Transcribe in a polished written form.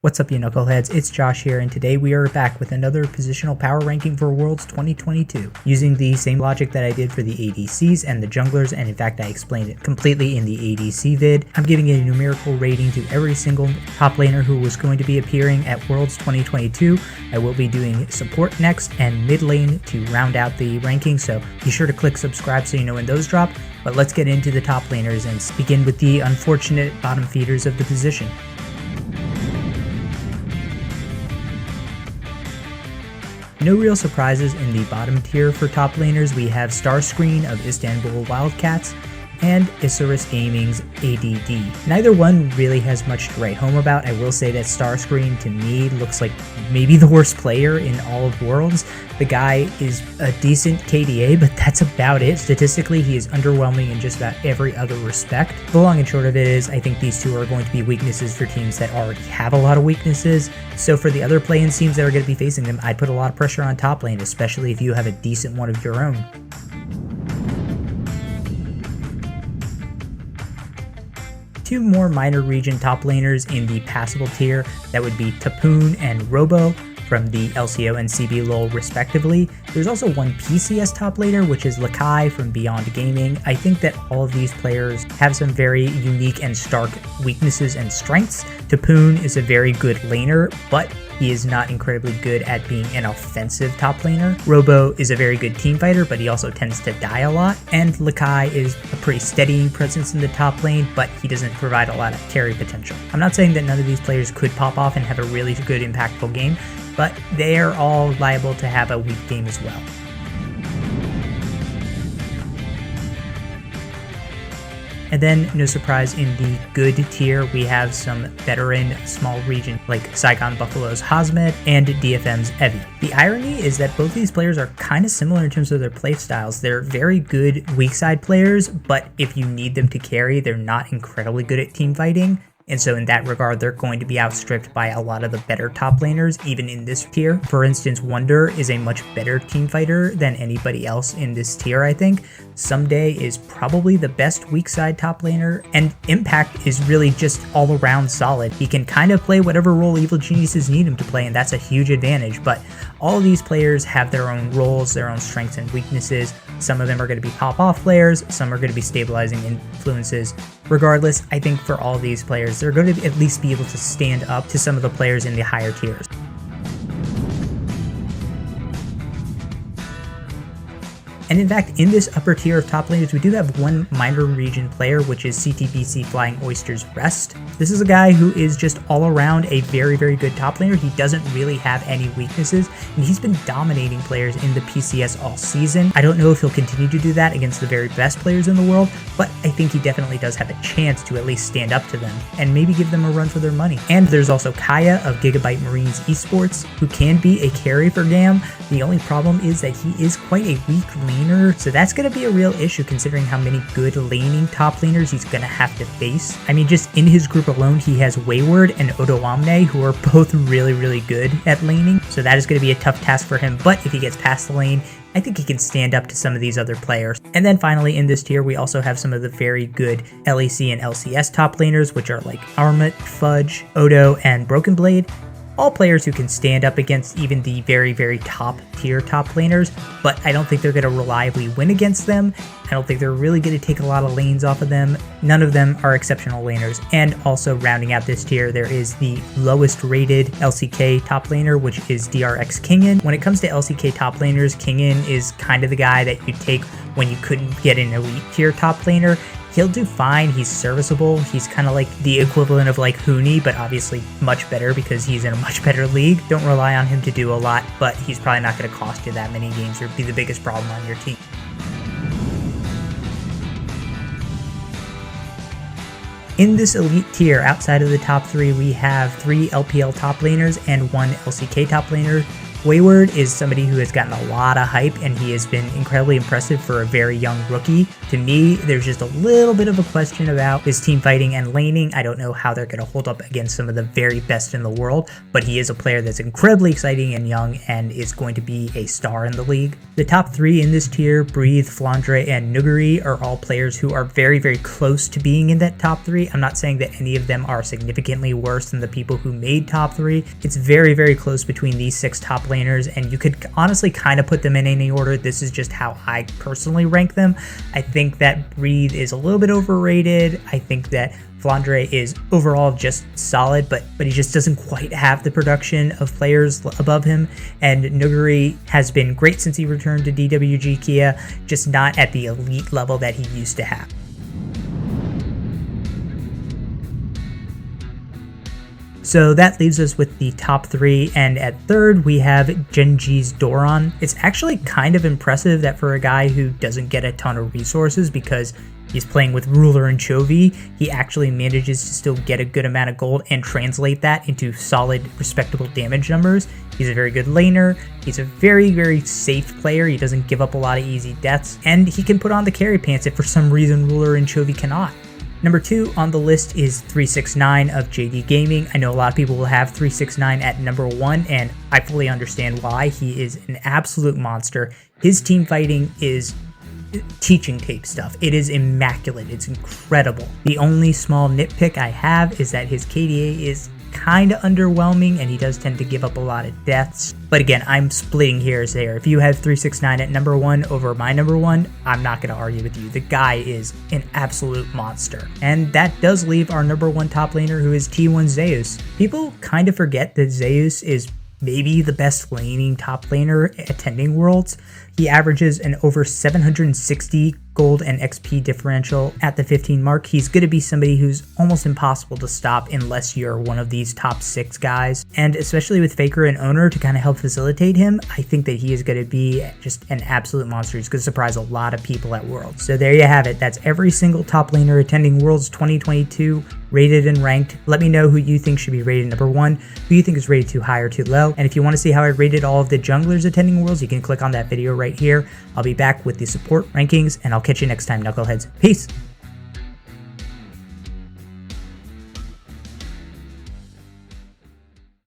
What's up, you knuckleheads? It's Josh here, and today we are back with another positional power ranking for Worlds 2022, using the same logic that I did for the ADCs and the junglers, and in fact I explained it completely in the ADC vid. I'm giving a numerical rating to every single top laner who was going to be appearing at Worlds 2022. I will be doing support next and mid lane to round out the ranking, so be sure to click subscribe so you know when those drop. But let's get into the top laners and begin with the unfortunate bottom feeders of the position. No real surprises in the bottom tier for top laners. We have Starscreen of Istanbul Wildcats and Isurus Gaming's ADD. Neither one really has much to write home about. I will say that Starscreen to me looks like maybe the worst player in all of Worlds. The guy is a decent KDA, but that's about it. Statistically, he is underwhelming in just about every other respect. The long and short of it is, I think these two are going to be weaknesses for teams that already have a lot of weaknesses. So for the other play-in teams that are going to be facing them, I'd put a lot of pressure on top lane, especially if you have a decent one of your own. Two more minor region top laners in the passable tier, that would be Tapoon and Robo from the LCO and CB LOL respectively. There's also one PCS top laner, which is Lakai from Beyond Gaming. I think that all of these players have some very unique and stark weaknesses and strengths. Tapoon is a very good laner, but he is not incredibly good at being an offensive top laner. Robo is a very good team fighter, but he also tends to die a lot. And Lakai is a pretty steadying presence in the top lane, but he doesn't provide a lot of carry potential. I'm not saying that none of these players could pop off and have a really good impactful game, but they are all liable to have a weak game as well. And then, no surprise, in the good tier, we have some veteran small region like Saigon Buffalo's Hazmed and DFM's Evi. The irony is that both these players are kind of similar in terms of their play styles. They're very good weak side players, but if you need them to carry, they're not incredibly good at team fighting. And so in that regard, they're going to be outstripped by a lot of the better top laners, even in this tier. For instance, Wonder is a much better team fighter than anybody else in this tier, I think. Someday is probably the best weak side top laner, and Impact is really just all around solid. He can kind of play whatever role Evil Geniuses need him to play, and that's a huge advantage. But all of these players have their own roles, their own strengths and weaknesses. Some of them are going to be pop-off players, some are going to be stabilizing influences. Regardless, I think for all these players, they're going to at least be able to stand up to some of the players in the higher tiers. And in fact, in this upper tier of top laners, we do have one minor region player, which is CTBC Flying Oyster's Rest. This is a guy who is just all around a very, very good top laner. He doesn't really have any weaknesses, and he's been dominating players in the PCS all season. I don't know if he'll continue to do that against the very best players in the world, but I think he definitely does have a chance to at least stand up to them and maybe give them a run for their money. And there's also Kaya of Gigabyte Marines Esports, who can be a carry for GAM. The only problem is that he is quite a weak laner, so that's going to be a real issue considering how many good laning top laners he's going to have to face. I mean, just in his group alone, he has Wayward and Odoamne, who are both really, really good at laning, so that is going to be a tough task for him. But if he gets past the lane, I think he can stand up to some of these other players. And then finally in this tier, we also have some of the very good LEC and LCS top laners, which are like Armut, Fudge, Odo, and Broken Blade. All players who can stand up against even the very, very top tier top laners, but I don't think they're going to reliably win against them. I don't think they're really going to take a lot of lanes off of them. None of them are exceptional laners. And also rounding out this tier, there is the lowest rated LCK top laner, which is DRX Kingin. When it comes to LCK top laners, Kingin is kind of the guy that you take when you couldn't get an elite tier top laner. He'll do fine, he's serviceable, he's kind of like the equivalent of like Huni, but obviously much better because he's in a much better league. Don't rely on him to do a lot, but he's probably not going to cost you that many games or be the biggest problem on your team. In this elite tier, outside of the top three, we have 3 LPL top laners and 1 LCK top laner. Wayward is somebody who has gotten a lot of hype, and he has been incredibly impressive for a very young rookie. To me, there's just a little bit of a question about his team fighting and laning. I don't know how they're going to hold up against some of the very best in the world, but he is a player that's incredibly exciting and young and is going to be a star in the league. The top 3 in this tier, Breathe, Flandre, and Nuguri, are all players who are very, very close to being in that top 3. I'm not saying that any of them are significantly worse than the people who made top 3. It's very, very close between these 6 top laners, and you could honestly kind of put them in any order. This is just how I personally rank them. I think that Breathe is a little bit overrated. I think that Flandre is overall just solid, but he just doesn't quite have the production of players above him. And Nuguri has been great since he returned to DWG Kia, just not at the elite level that he used to have. So that leaves us with the top 3, and at third we have Gen.g's Doran. It's actually kind of impressive that for a guy who doesn't get a ton of resources because he's playing with Ruler and Chovy, he actually manages to still get a good amount of gold and translate that into solid, respectable damage numbers. He's a very good laner, he's a very, very safe player, he doesn't give up a lot of easy deaths, and he can put on the carry pants if for some reason Ruler and Chovy cannot. Number 2 on the list is 369 of JD Gaming. I know a lot of people will have 369 at number 1, and I fully understand why. He is an absolute monster. His team fighting is teaching tape stuff. It is immaculate. It's incredible. The only small nitpick I have is that his KDA is kind of underwhelming, and he does tend to give up a lot of deaths. But again, I'm splitting hairs there. If you have 369 at number 1 over my number 1, I'm not going to argue with you. The guy is an absolute monster. And that does leave our number 1 top laner, who is T1 Zeus. People kind of forget that Zeus is maybe the best laning top laner attending Worlds. He averages an over 760 gold and XP differential at the 15 mark. He's going to be somebody who's almost impossible to stop unless you're one of these top 6 guys. And especially with Faker and Owner to kind of help facilitate him, I think that he is going to be just an absolute monster. He's going to surprise a lot of people at Worlds. So there you have it. That's every single top laner attending Worlds 2022 rated and ranked. Let me know who you think should be rated number 1, who you think is rated too high or too low. And if you want to see how I rated all of the junglers attending Worlds, you can click on that video right here. I'll be back with the support rankings, and I'll catch you next time, Knuckleheads. Peace!